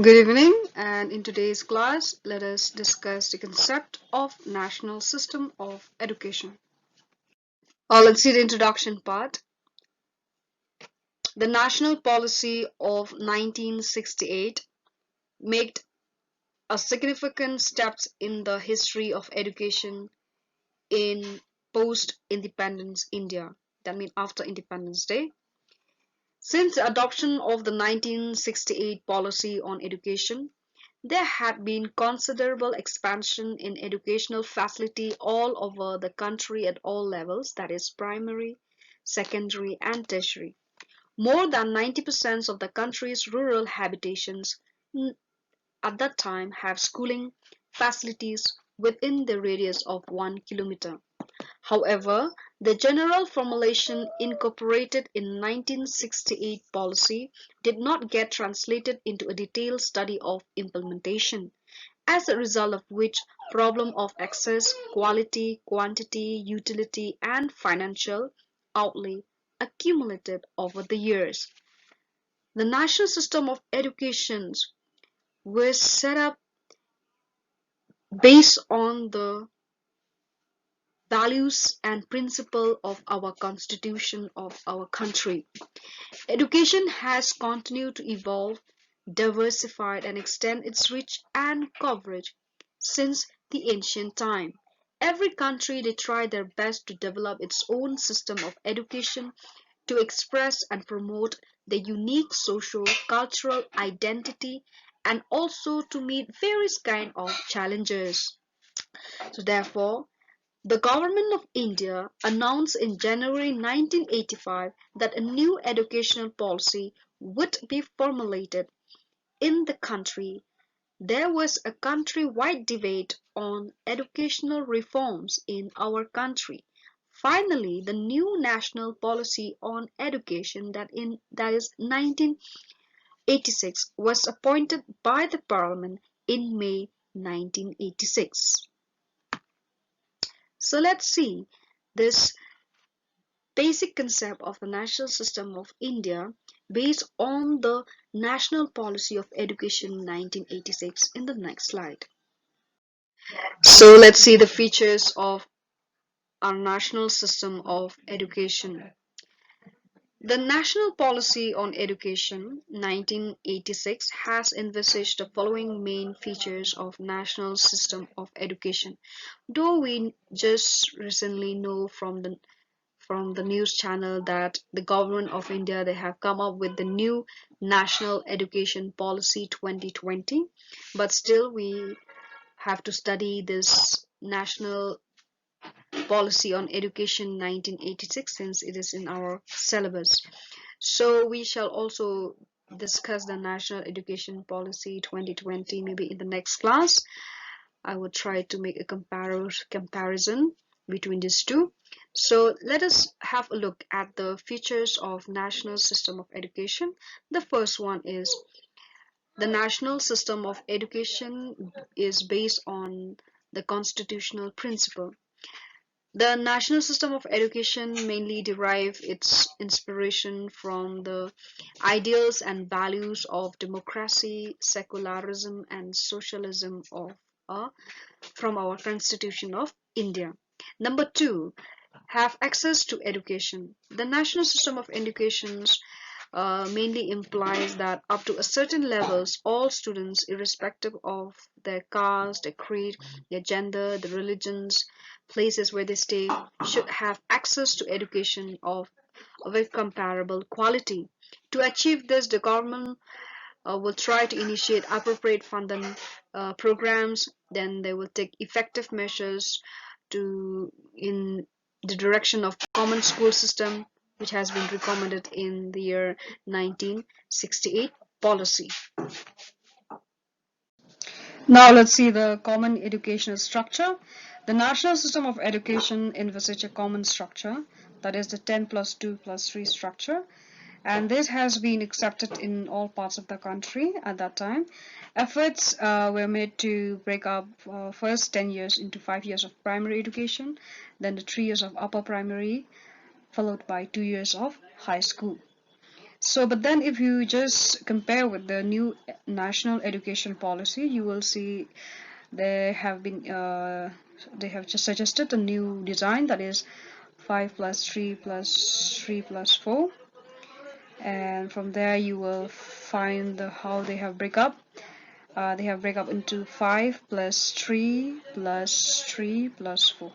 Good evening, and in today's class, let us discuss the concept of national system of education. Let's see the introduction part. The national policy of 1968 made a significant steps in the history of education in post-independence India. That means after Independence Day. Since the adoption of the 1968 policy on education, there had been considerable expansion in educational facility all over the country at all levels, that is primary, secondary, and tertiary. More than 90% of the country's rural habitations at that time have schooling facilities within the radius of 1 kilometer. However, the general formulation incorporated in 1968 policy did not get translated into a detailed study of implementation, as a result of which problem of access, quality, quantity, utility, and financial outlay accumulated over the years. The national system of education was set up based on the values and principle of our constitution of our country. Education has continued to evolve, diversified, and extend its reach and coverage since the ancient time. Every country they try their best to develop its own system of education to express and promote their unique social cultural identity and also to meet various kind of challenges. So therefore, the Government of India announced in January 1985 that a new educational policy would be formulated in the country. There was a country-wide debate on educational reforms in our country. Finally, the new national policy on education that is 1986 was appointed by the Parliament in May 1986. So let's see this basic concept of the national system of India based on the National Policy of Education 1986 in the next slide. So let's see the features of our national system of education. The National Policy on Education 1986 has envisaged the following main features of national system of education. Though we just recently know from the news channel that the government of India they have come up with the new national education policy 2020, but still we have to study this national policy on education 1986 since it is in our syllabus. So we shall also discuss the national education policy 2020 maybe in the next class. I will try to make a comparison between these two. So let us have a look at the features of national system of education. The first one is the national system of education is based on the constitutional principle. The national system of education mainly derive its inspiration from the ideals and values of democracy, secularism, and socialism uh, from our Constitution of India. Number two, have access to education. The national system of education mainly implies that up to a certain levels, all students, irrespective of their caste, their creed, their gender, their religions, places where they stay, should have access to education of a comparable quality. To achieve this, the government will try to initiate appropriate funding programs. Then they will take effective measures to in the direction of common school system, which has been recommended in the year 1968 policy. Now let's see the common educational structure. The national system of education envisages a common structure, that is the 10 plus 2 plus 3 structure, and this has been accepted in all parts of the country at that time. Efforts were made to break up first 10 years into 5 years of primary education, then the 3 years of upper primary, followed by 2 years of high school. So, but then if you just compare with the new national education policy, you will see they have been they have just suggested a new design, that is 5 plus 3 plus 3 plus 4, and from there you will find how they have break up. They have break up into 5 plus 3 plus 3 plus 4.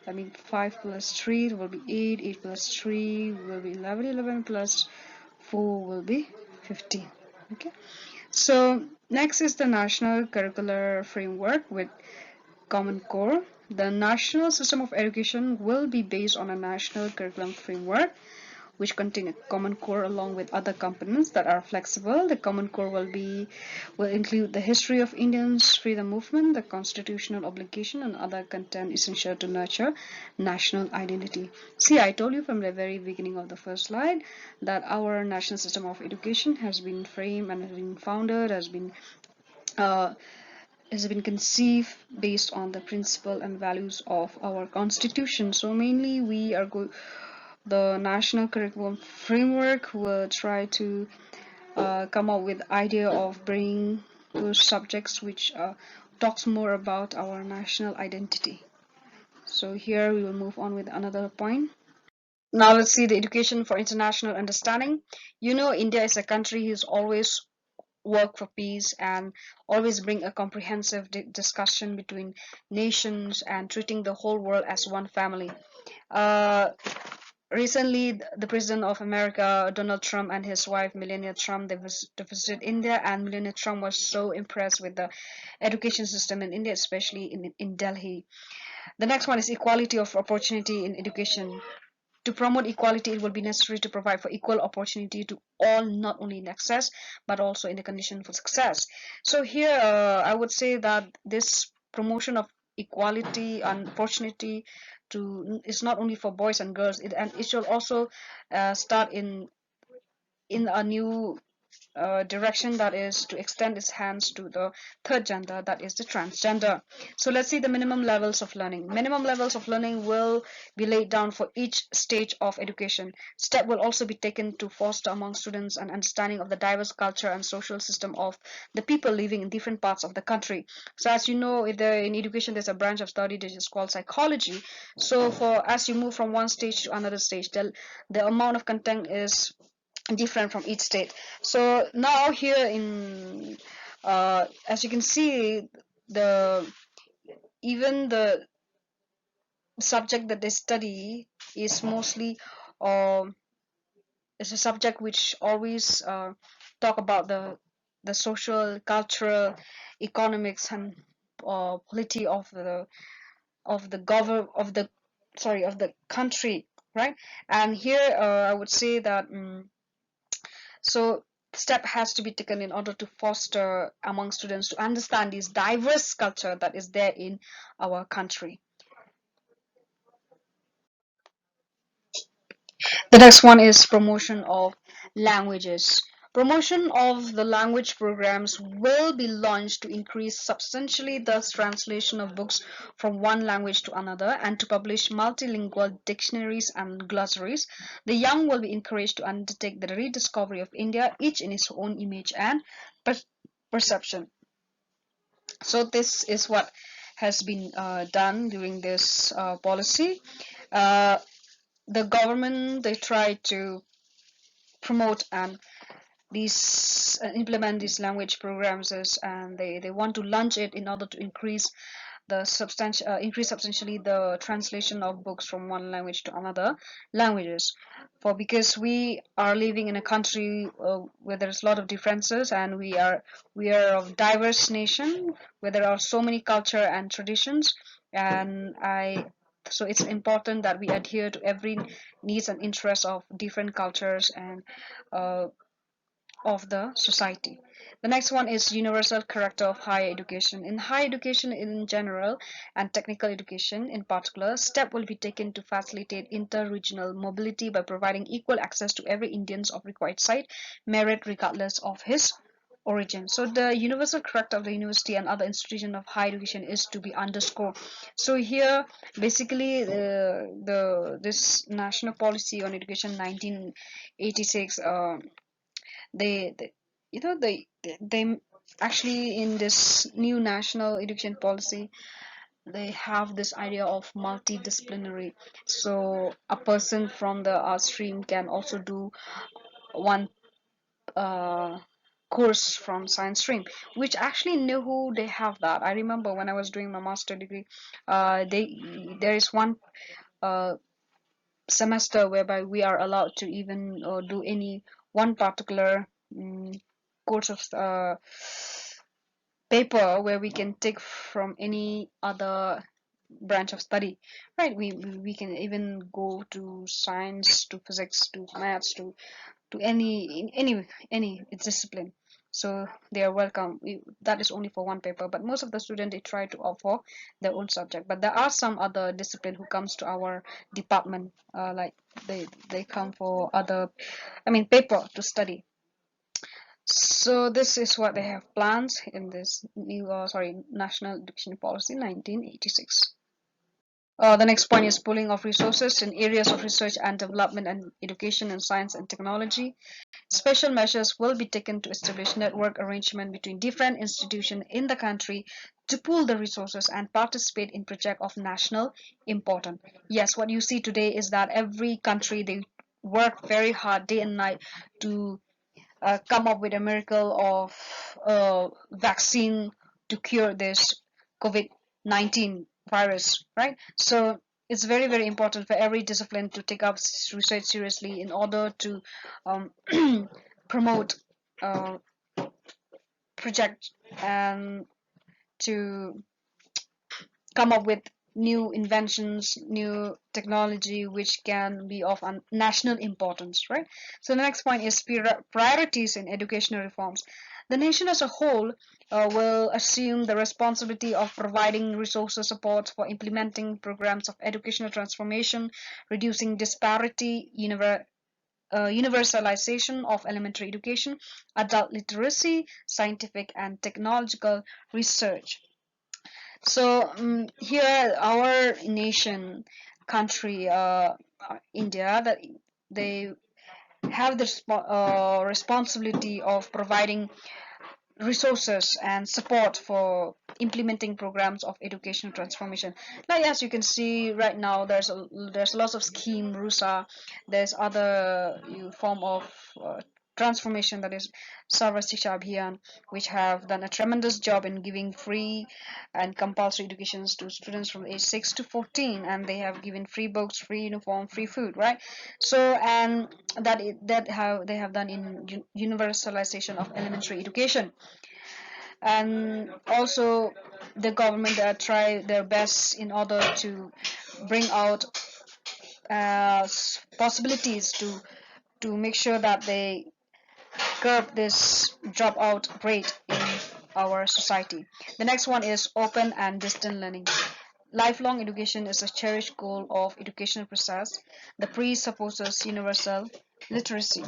I mean 5 plus 3 will be 8, 8 plus 3 will be 11, 11 plus 4 will be 15. Okay, so next is the national curricular framework with common core. The national system of education will be based on a national curriculum framework which contain a common core along with other components that are flexible. The common core will include the history of Indians' freedom movement, the constitutional obligation, and other content essential to nurture national identity. See, I told you from the very beginning of the first slide that our national system of education has been framed and has been founded, uh, has been conceived based on the principle and values of our constitution. So mainly we are going the national curriculum framework will try to come up with the idea of bringing those subjects which talks more about our national identity. So here we will move on with another point. Now let's see the education for international understanding. You know, India is a country who's always work for peace and always bring a comprehensive discussion between nations and treating the whole world as one family. Uh, Recently, the President of America, Donald Trump, and his wife, Melania Trump, they visited India, and Melania Trump was so impressed with the education system in India, especially in Delhi. The next one is equality of opportunity in education. To promote equality, it will be necessary to provide for equal opportunity to all, not only in access, but also in the condition for success. So here, I would say that this promotion of equality and opportunity to is not only for boys and girls, and it should also start in a new direction, that is to extend its hands to the third gender, that is the transgender. So let's see the minimum levels of learning. Minimum levels of learning will be laid down for each stage of education. Step will also be taken to foster among students an understanding of the diverse culture and social system of the people living in different parts of the country. So as you know, in education there's a branch of study that is called psychology. So for as you move from one stage to another stage, the amount of content is different from each state. So now here in as you can see, the even the subject that they study is mostly um is a subject which always talk about the social, cultural, economics, and polity of the govern of the sorry of the country, right? And here I would say that so step has to be taken in order to foster among students to understand this diverse culture that is there in our country. The next one is promotion of languages. Promotion of the language programs will be launched to increase substantially the translation of books from one language to another and to publish multilingual dictionaries and glossaries. The young will be encouraged to undertake the rediscovery of India, each in its own image and perception. So this is what has been done during this policy. Uh, the government, they try to promote and these implement these language programs and they want to launch it in order to increase substantially the translation of books from one language to another languages, for because we are living in a country where there's a lot of differences, and we are of diverse nation where there are so many culture and traditions, and I so it's important that we adhere to every needs and interests of different cultures and uh, of the society. The next one is universal character of higher education. In higher education in general and technical education in particular, step will be taken to facilitate inter-regional mobility by providing equal access to every Indian of required site merit regardless of his origin. So the universal character of the university and other institution of higher education is to be underscored. So here basically the this national policy on education 1986 they they actually, in this new national education policy, they have this idea of multidisciplinary. So a person from the art stream can also do one uh, course from science stream, which actually who they have that. I remember when I was doing my master degree, there is one uh, semester whereby we are allowed to even do any one particular course of paper where we can take from any other branch of study, right? We can even go to science, to physics, to maths, to any discipline. So they are welcome. That is only for one paper, but most of the students, they try to offer their own subject. But there are some other discipline who comes to our department, like they come for other, I mean, paper to study. So this is what they have plans in this new, National Education Policy 1986. The next point is pooling of resources in areas of research and development and education in science and technology. Special measures will be taken to establish network arrangement between different institutions in the country to pool the resources and participate in projects of national importance. Yes, what you see today is that every country, they work very hard day and night to come up with a miracle of vaccine to cure this COVID-19 virus, right? So it's very, very important for every discipline to take up research seriously in order to um, promote uh, project and to come up with new inventions, new technology which can be of national importance, right? So the next point is priorities in educational reforms. The nation as a whole will assume the responsibility of providing resources support for implementing programs of educational transformation, reducing disparity, universalization of elementary education, adult literacy, scientific and technological research. So here, our nation, country, India, that they have the responsibility of providing resources and support for implementing programs of educational transformation. Like, as you can see right now, there's lots of scheme rusa, there's other form of transformation, that is Sarva Shiksha Abhiyan, which have done a tremendous job in giving free and compulsory educations to students from age 6 to 14, and they have given free books, free uniform, free food, right? So, and that how they have done in universalization of elementary education. And also the government try their best in order to bring out possibilities to make sure that they curb this dropout rate in our society. The next one is open and distant learning. Lifelong education is a cherished goal of educational process. The presupposes universal literacy.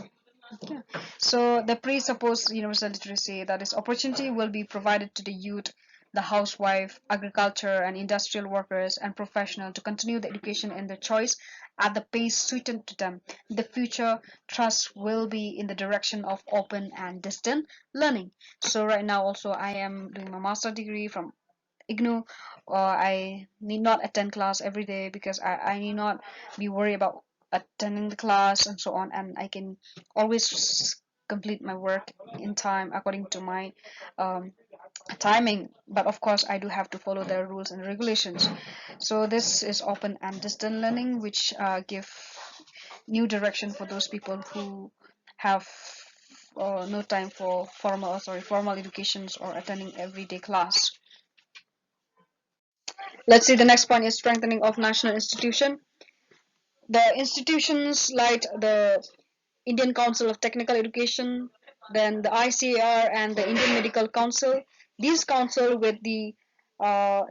Yeah. So the presupposed universal literacy, that is, opportunity will be provided to the youth, the housewife, agriculture and industrial workers and professional to continue the education in their choice at the pace suited to them. The future trust will be in the direction of open and distant learning. So right now also I am doing my master degree from IGNOU. I need not attend class every day because I need not be worried about attending the class and so on, and I can always complete my work in time according to my um, timing. But of course, I do have to follow the rules and regulations. So this is open and distant learning, which give new direction for those people who have no time for formal educations or attending everyday class. Let's see, the next point is strengthening of national institution. The institutions like the Indian Council of Technical Education, then the ICAR and the Indian Medical Council. These council with the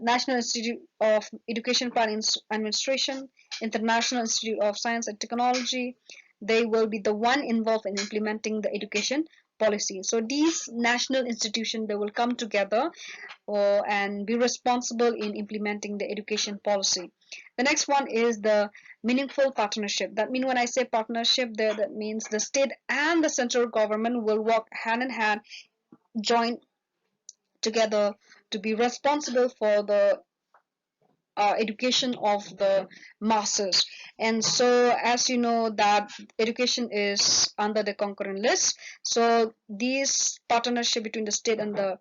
National Institute of Education Plan Administration, International Institute of Science and Technology, they will be the one involved in implementing the education policy. So these national institutions, they will come together and be responsible in implementing the education policy. The next one is the meaningful partnership. That means when I say partnership there, that means the state and the central government will work hand in hand, join together to be responsible for the education of the masses. And so as you know that education is under the concurrent list, so this partnership between the state and the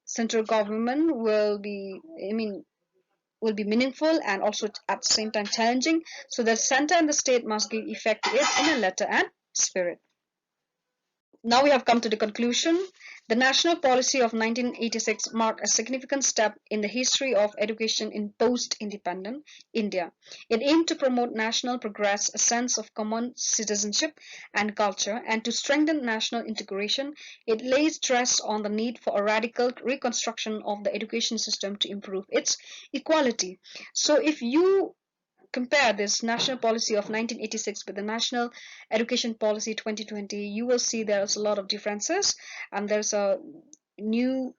central government will be, will be meaningful and also at the same time challenging. So the center and the state must give effect to it in a letter and spirit. Now we have come to the conclusion. The national policy of 1986 marked a significant step in the history of education in post-independent India. It aimed to promote national progress, a sense of common citizenship and culture, and to strengthen national integration. It lays stress on the need for a radical reconstruction of the education system to improve its equality. So if you compare this national policy of 1986 with the national education policy 2020, you will see there's a lot of differences, and there's a new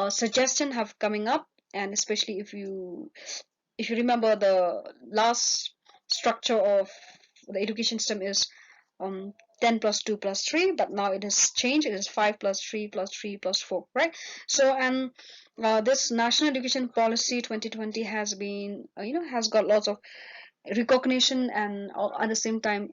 suggestion have coming up. And especially if you remember, the last structure of the education system is 10 plus 2 plus 3, but now it has changed. It is 5 plus 3 plus 3 plus 4, right? So and this national education policy 2020 has been has got lots of recognition and at the same time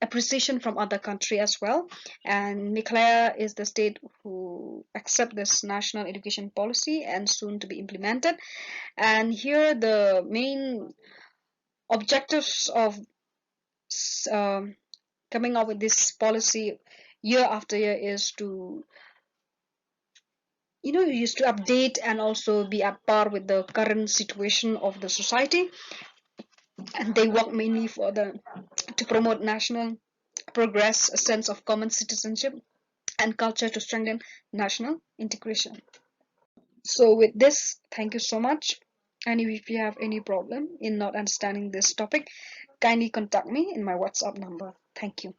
appreciation from other country as well. And Meghalaya is the state who accept this national education policy and soon to be implemented. And here the main objectives of coming up with this policy year after year is to used to update and also be at par with the current situation of the society. And they work mainly for the to promote national progress, a sense of common citizenship and culture to strengthen national integration. So with this, thank you so much. And if you have any problem in not understanding this topic, kindly contact me in my WhatsApp number. Thank you.